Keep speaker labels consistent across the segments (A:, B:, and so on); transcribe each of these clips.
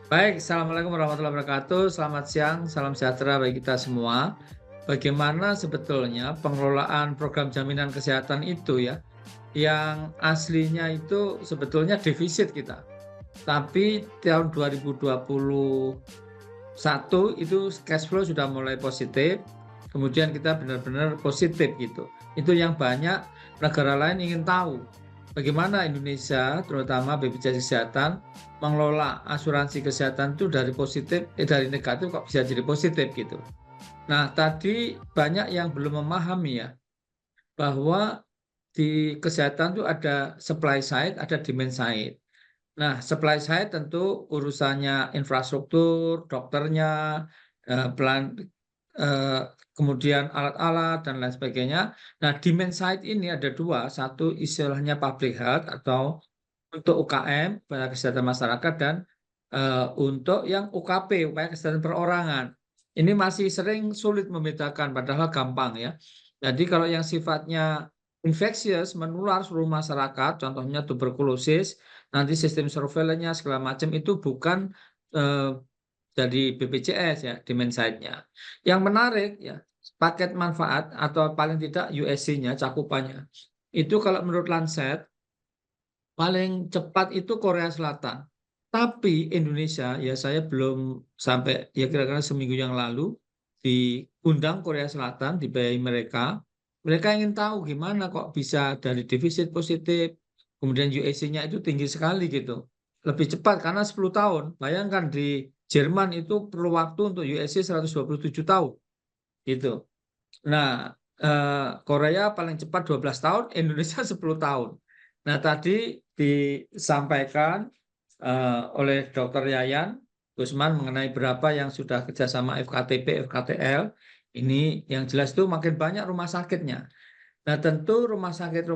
A: Baik, Assalamualaikum warahmatullahi wabarakatuh. Selamat siang, salam sejahtera bagi kita semua. Bagaimana sebetulnya pengelolaan program jaminan kesehatan itu ya, yang aslinya itu sebetulnya defisit kita. Tapi tahun 2021 itu cash flow sudah mulai positif, kemudian kita benar-benar positif gitu. Itu yang banyak negara lain ingin tahu. Bagaimana Indonesia, terutama BPJS Kesehatan, mengelola asuransi kesehatan itu dari negatif kok bisa jadi positif gitu. Nah, tadi banyak yang belum memahami ya, bahwa di kesehatan itu ada supply side, ada demand side. Nah, supply side tentu urusannya infrastruktur, dokternya, pelan, eh, kemudian alat-alat dan lain sebagainya. Nah, demand side ini ada dua, satu istilahnya public health atau untuk UKM, upaya kesehatan masyarakat, dan untuk yang UKP, upaya kesehatan perorangan. Ini masih sering sulit membedakan, padahal gampang ya. Jadi kalau yang sifatnya infeksius, menular seluruh masyarakat, contohnya tuberkulosis, nanti sistem surveillance-nya segala macam itu bukan eh, dari BPJS ya, demand side-nya. Yang menarik ya, paket manfaat atau paling tidak USC-nya, cakupannya. Itu kalau menurut Lancet, paling cepat itu Korea Selatan. Tapi Indonesia, ya saya belum sampai, ya kira-kira seminggu yang lalu, diundang Korea Selatan, dibayai mereka. Mereka ingin tahu gimana kok bisa dari defisit positif, kemudian USC-nya itu tinggi sekali gitu. Lebih cepat karena 10 tahun. Bayangkan di Jerman itu perlu waktu untuk USC 127 tahun gitu. Nah, Korea paling cepat 12 tahun, Indonesia 10 tahun. Nah, tadi disampaikan oleh Dr. Yayan Gusman mengenai berapa yang sudah kerjasama FKTP, FKTL. Ini yang jelas itu makin banyak rumah sakitnya. Nah, tentu rumah sakit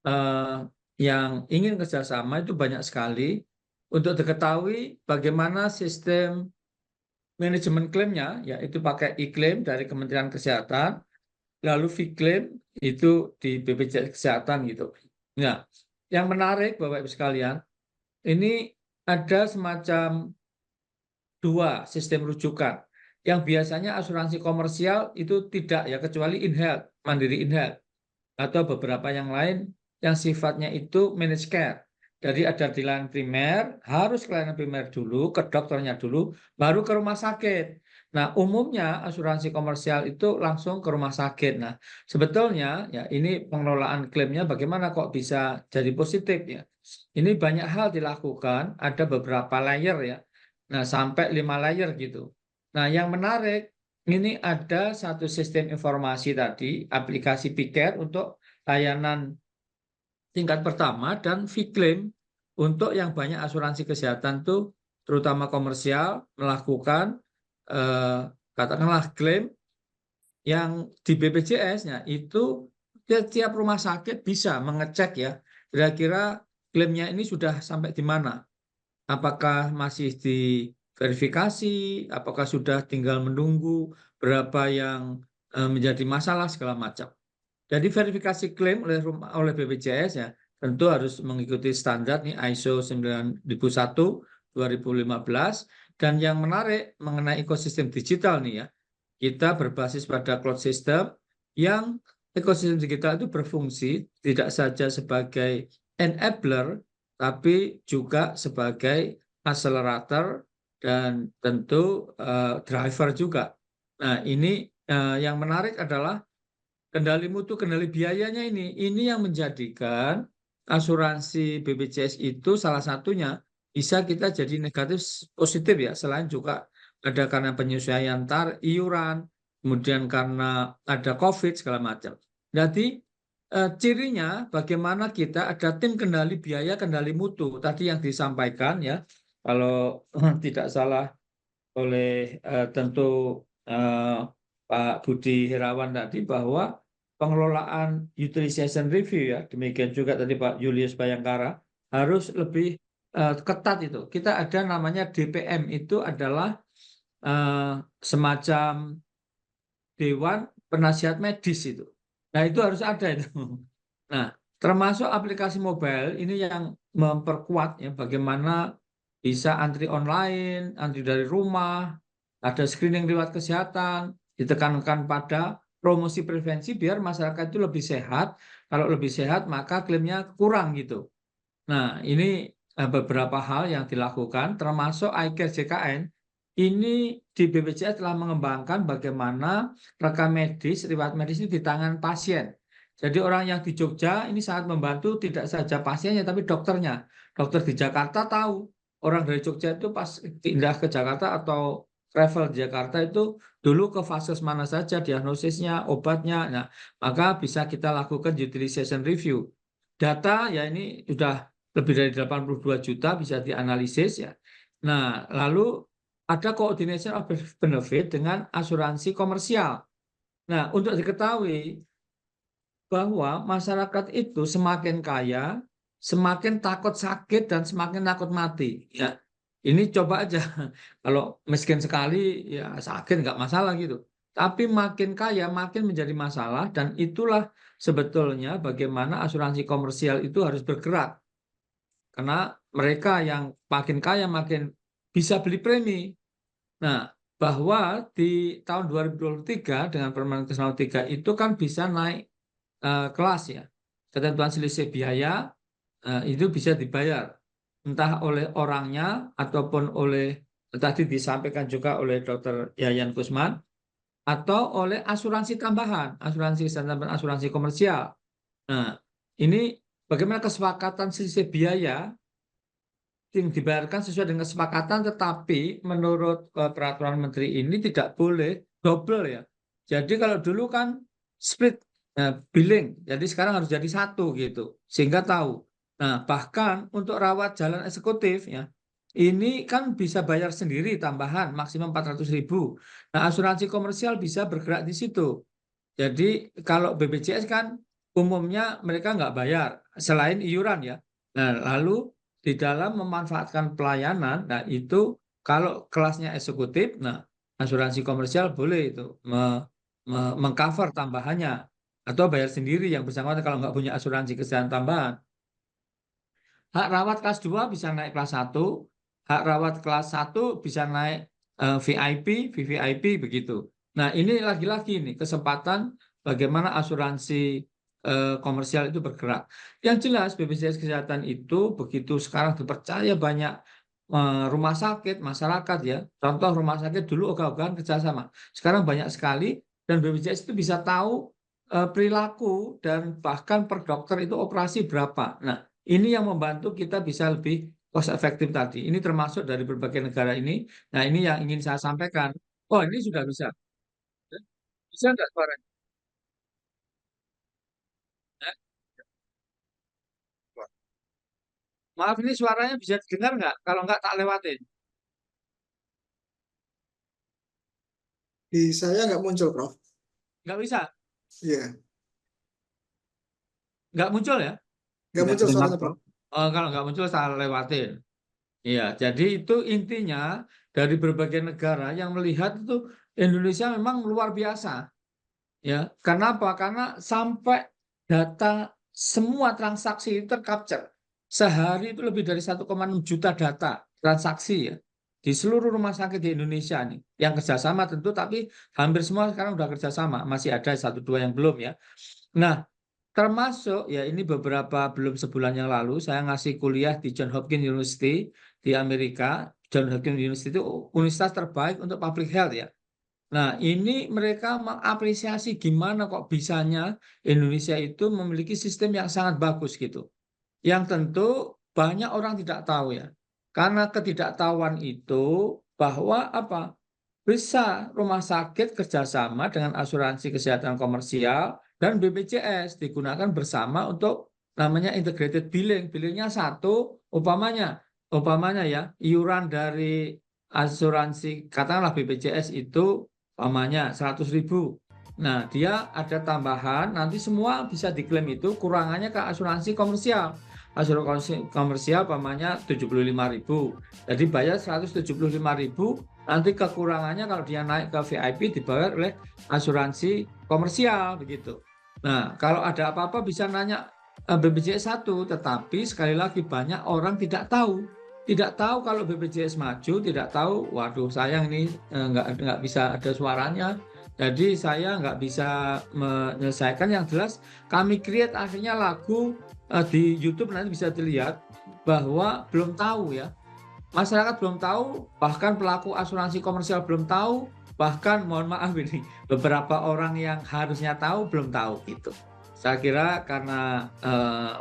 A: eh, yang ingin kerjasama itu banyak sekali. Untuk diketahui bagaimana sistem manajemen klaimnya, yaitu pakai e-claim dari Kementerian Kesehatan, lalu V-claim itu di BPJS Kesehatan gitu. Nah, yang menarik Bapak Ibu sekalian, ini ada semacam dua sistem rujukan. Yang biasanya asuransi komersial itu tidak ya, kecuali InHealth, Mandiri InHealth, atau beberapa yang lain yang sifatnya itu managed care. Jadi ada di layanan primer, harus ke layanan primer dulu, ke dokternya dulu, baru ke rumah sakit. Nah, umumnya asuransi komersial itu langsung ke rumah sakit. Nah, sebetulnya ya ini pengelolaan klaimnya bagaimana kok bisa jadi positif ya. Ini banyak hal dilakukan, ada beberapa layer ya. Nah, sampai 5 layer gitu. Nah, yang menarik ini ada satu sistem informasi tadi, aplikasi Piker untuk layanan tingkat pertama dan V-Claim untuk yang banyak asuransi kesehatan tuh terutama komersial melakukan eh, katakanlah klaim yang di BPJS-nya itu tiap rumah sakit bisa mengecek ya kira-kira klaimnya ini sudah sampai di mana. Apakah masih diverifikasi, apakah sudah tinggal menunggu berapa yang menjadi masalah segala macam. Jadi verifikasi klaim oleh BPJS ya tentu harus mengikuti standar nih ISO 9001 2015, dan yang menarik mengenai ekosistem digital nih ya. Kita berbasis pada cloud system yang ekosistem digital itu berfungsi tidak saja sebagai enabler tapi juga sebagai accelerator dan tentu driver juga. Nah, ini yang menarik adalah kendali mutu, kendali biayanya ini yang menjadikan asuransi BPJS itu salah satunya bisa kita jadi negatif positif ya. Selain juga ada karena penyesuaian iuran, kemudian karena ada COVID segala macam. Jadi cirinya bagaimana kita ada tim kendali biaya, kendali mutu tadi yang disampaikan ya. Kalau tidak salah oleh tentu eh, Pak Budi Herawan tadi bahwa pengelolaan utilization review ya, demikian juga tadi Pak Julius Bayangkara harus lebih ketat itu. Kita ada namanya DPM itu adalah eh, semacam Dewan Penasihat Medis itu. Nah itu harus ada itu. Nah termasuk aplikasi mobile ini yang memperkuat ya bagaimana bisa antri online, antri dari rumah, ada screening riwayat kesehatan, ditekankan pada promosi prevensi biar masyarakat itu lebih sehat. Kalau lebih sehat maka klaimnya kurang gitu. Nah, ini beberapa hal yang dilakukan termasuk iCare JKN. Ini di BPJS telah mengembangkan bagaimana rekam medis, riwayat medis ini di tangan pasien. Jadi orang yang di Jogja ini sangat membantu tidak saja pasiennya tapi dokternya. Dokter di Jakarta tahu orang dari Jogja itu pas pindah ke Jakarta atau travel di Jakarta itu dulu ke vaskes mana saja, diagnosisnya, obatnya. Nah, maka bisa kita lakukan utilization review. Data ya ini sudah lebih dari 82 juta bisa dianalisis ya. Nah, lalu ada coordination of benefit dengan asuransi komersial. Nah, untuk diketahui bahwa masyarakat itu semakin kaya, semakin takut sakit dan semakin takut mati. Ya, ini coba aja kalau miskin sekali ya sakit nggak masalah gitu. Tapi makin kaya makin menjadi masalah dan itulah sebetulnya bagaimana asuransi komersial itu harus bergerak. Karena mereka yang makin kaya makin bisa beli premi. Nah, bahwa di tahun 2023 dengan Permenkes Nomor 3 itu kan bisa naik kelas ya. Ketentuan selisih biaya itu bisa dibayar entah oleh orangnya ataupun oleh tadi disampaikan juga oleh Dr. Yayan Kusman atau oleh asuransi tambahan, asuransi kesehatan dan asuransi komersial. Nah, ini bagaimana kesepakatan selisih biaya yang dibayarkan sesuai dengan kesepakatan, tetapi menurut peraturan menteri ini tidak boleh double ya. Jadi kalau dulu kan split billing, jadi sekarang harus jadi satu gitu, sehingga tahu. Nah, bahkan untuk rawat jalan eksekutif ya, ini kan bisa bayar sendiri tambahan maksimal 400.000. Nah, asuransi komersial bisa bergerak di situ. Jadi kalau BPJS kan umumnya mereka nggak bayar selain iuran ya. Nah, lalu di dalam memanfaatkan pelayanan, nah itu kalau kelasnya eksekutif, nah asuransi komersial boleh itu mengcover tambahannya atau bayar sendiri yang bersangkutan kalau nggak punya asuransi kesehatan tambahan. Hak rawat kelas 2 bisa naik kelas 1, hak rawat kelas 1 bisa naik VIP, VVIP begitu. Nah, ini lagi-lagi nih kesempatan bagaimana asuransi komersial itu bergerak. Yang jelas BPJS Kesehatan itu begitu sekarang dipercaya banyak rumah sakit, masyarakat ya. Contoh rumah sakit dulu ogah-ogahan kerjasama. Sekarang banyak sekali dan BPJS itu bisa tahu perilaku dan bahkan per dokter itu operasi berapa. Nah, ini yang membantu kita bisa lebih cost efektif tadi. Ini termasuk dari berbagai negara ini. Nah, ini yang ingin saya sampaikan. Oh, ini sudah bisa. Bisa nggak suaranya? Ya. Maaf, ini suaranya bisa didengar nggak? Kalau nggak tak lewatin.
B: Di saya nggak muncul, Prof.
A: Nggak bisa.
B: Iya,
A: Nggak muncul ya?
B: nggak
C: Nggak
B: muncul
C: terdengar,
B: suaranya, Prof.
C: Prof.
A: Oh, kalau nggak muncul saya lewatin. Iya, jadi itu intinya dari berbagai negara yang melihat itu Indonesia memang luar biasa. Ya, kenapa? Karena sampai data semua transaksi itu tercapture. Sehari itu lebih dari 1,6 juta data transaksi ya di seluruh rumah sakit di Indonesia nih. Yang kerjasama tentu, tapi hampir semua sekarang udah kerjasama. Masih ada satu dua yang belum ya. Nah, termasuk ya ini beberapa belum sebulan yang lalu saya ngasih kuliah di John Hopkins University di Amerika. John Hopkins University itu universitas terbaik untuk public health ya. Nah, ini mereka mengapresiasi gimana kok bisanya Indonesia itu memiliki sistem yang sangat bagus gitu. Yang tentu banyak orang tidak tahu ya. Karena ketidaktahuan itu bahwa apa? Bisa rumah sakit kerjasama dengan asuransi kesehatan komersial dan BPJS digunakan bersama untuk namanya integrated billing. Billingnya satu, umpamanya ya, iuran dari asuransi katakanlah BPJS itu umpamanya 100.000. Nah, dia ada tambahan, nanti semua bisa diklaim itu kurangannya ke asuransi komersial. Asuransi komersial umpamanya 75.000. Jadi bayar 175.000, nanti kekurangannya kalau dia naik ke VIP dibayar oleh asuransi komersial begitu. Nah, kalau ada apa-apa bisa nanya BPJS 1, tetapi sekali lagi banyak orang tidak tahu. tidak tahu kalau BPJS maju, tidak tahu, waduh sayang ini nggak bisa ada suaranya, jadi saya nggak bisa menyelesaikan. Yang jelas kami create akhirnya lagu di YouTube, nanti bisa dilihat bahwa belum tahu ya. Masyarakat belum tahu, bahkan pelaku asuransi komersial belum tahu, bahkan mohon maaf ini beberapa orang yang harusnya tahu belum tahu gitu. Saya kira karena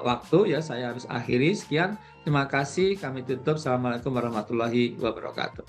A: waktu ya saya harus akhiri. Sekian, terima kasih, kami tutup. Assalamualaikum warahmatullahi wabarakatuh.